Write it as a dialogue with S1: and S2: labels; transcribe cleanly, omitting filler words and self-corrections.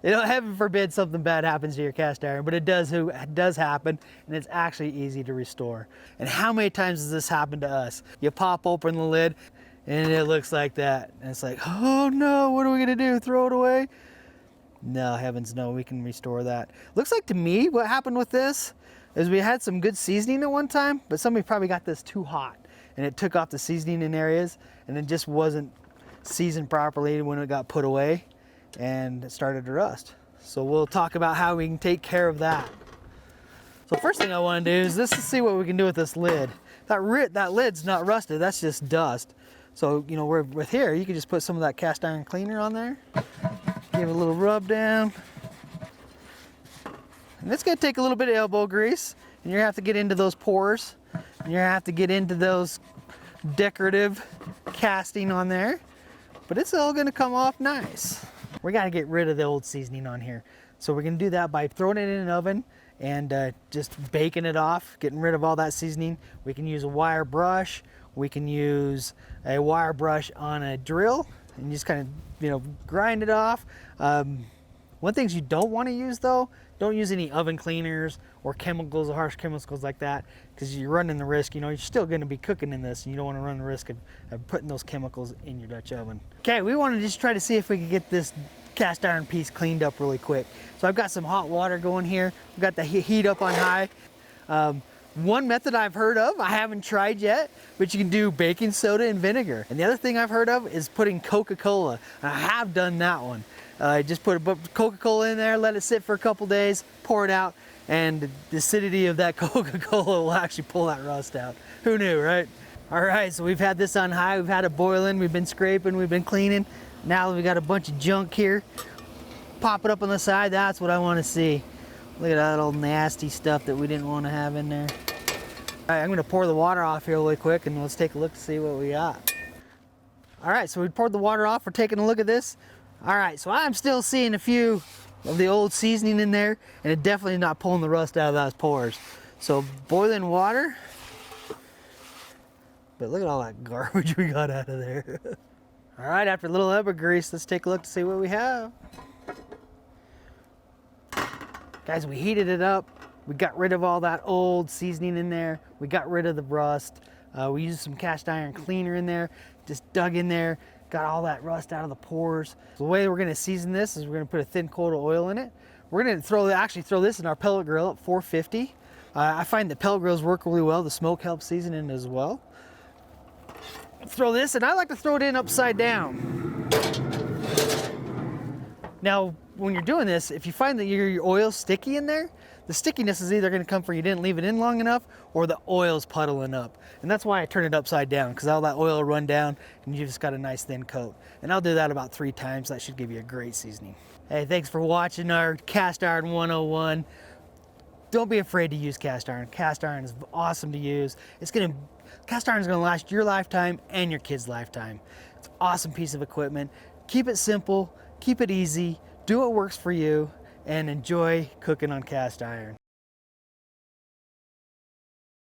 S1: You know, heaven forbid something bad happens to your cast iron, but it does happen, and it's actually easy to restore. And how many times has this happened to us? You pop open the lid, and it looks like that. And it's like, oh no, what are we gonna do? Throw it away? No, heavens no, we can restore that. Looks like to me what happened with this is we had some good seasoning at one time, but somebody probably got this too hot, and it took off the seasoning in areas, and it just wasn't seasoned properly when it got put away, and it started to rust. So we'll talk about how we can take care of that. So first thing I want to do is just to see what we can do with this lid. That lid's not rusted, that's just dust. So, you know, with here, you can just put some of that cast iron cleaner on there. Give it a little rub down. And it's gonna take a little bit of elbow grease, and you're gonna have to get into those pores, and you're gonna have to get into those decorative casting on there, but it's all gonna come off nice. We gotta get rid of the old seasoning on here. So we're gonna do that by throwing it in an oven and just baking it off, getting rid of all that seasoning. We can use a wire brush. We can use a wire brush on a drill and just kind of, you know, grind it off. One thing you don't want to use though, don't use any oven cleaners or chemicals or harsh chemicals like that, because you're running the risk, you know, you're still going to be cooking in this and you don't want to run the risk of putting those chemicals in your Dutch oven. Okay, we want to just try to see if we can get this cast iron piece cleaned up really quick. So I've got some hot water going here. We've got the heat up on high. One method I've heard of, I haven't tried yet, but you can do baking soda and vinegar. And the other thing I've heard of is putting Coca-Cola. I have done that one. Just put a Coca-Cola in there, let it sit for a couple days, pour it out, and the acidity of that Coca-Cola will actually pull that rust out. Who knew, right? All right, so we've had this on high, we've had it boiling, we've been scraping, we've been cleaning. Now we got a bunch of junk here. Pop it up on the side, that's what I want to see. Look at that old nasty stuff that we didn't want to have in there. All right, I'm gonna pour the water off here really quick and let's take a look to see what we got. All right, so we poured the water off, we're taking a look at this. All right, so I'm still seeing a few of the old seasoning in there, and it definitely not pulling the rust out of those pores. So boiling water, but look at all that garbage we got out of there. All right, after a little elbow grease, let's take a look to see what we have. Guys, we heated it up. We got rid of all that old seasoning in there. We got rid of the rust. We used some cast iron cleaner in there, just dug in there, got all that rust out of the pores. So the way we're gonna season this is we're gonna put a thin coat of oil in it. We're gonna actually throw this in our pellet grill at 450. I find that pellet grills work really well. The smoke helps season it as well. Throw this, and I like to throw it in upside down. Now, when you're doing this, if you find that your oil's sticky in there, the stickiness is either gonna come from you didn't leave it in long enough or the oil's puddling up. And that's why I turn it upside down, because all that oil will run down and you just got a nice thin coat. And I'll do that about 3 times. That should give you a great seasoning. Hey, thanks for watching our Cast Iron 101. Don't be afraid to use cast iron. Cast iron is awesome to use. Cast iron is gonna last your lifetime and your kid's lifetime. It's an awesome piece of equipment. Keep it simple, keep it easy, do what works for you, and enjoy cooking on cast iron.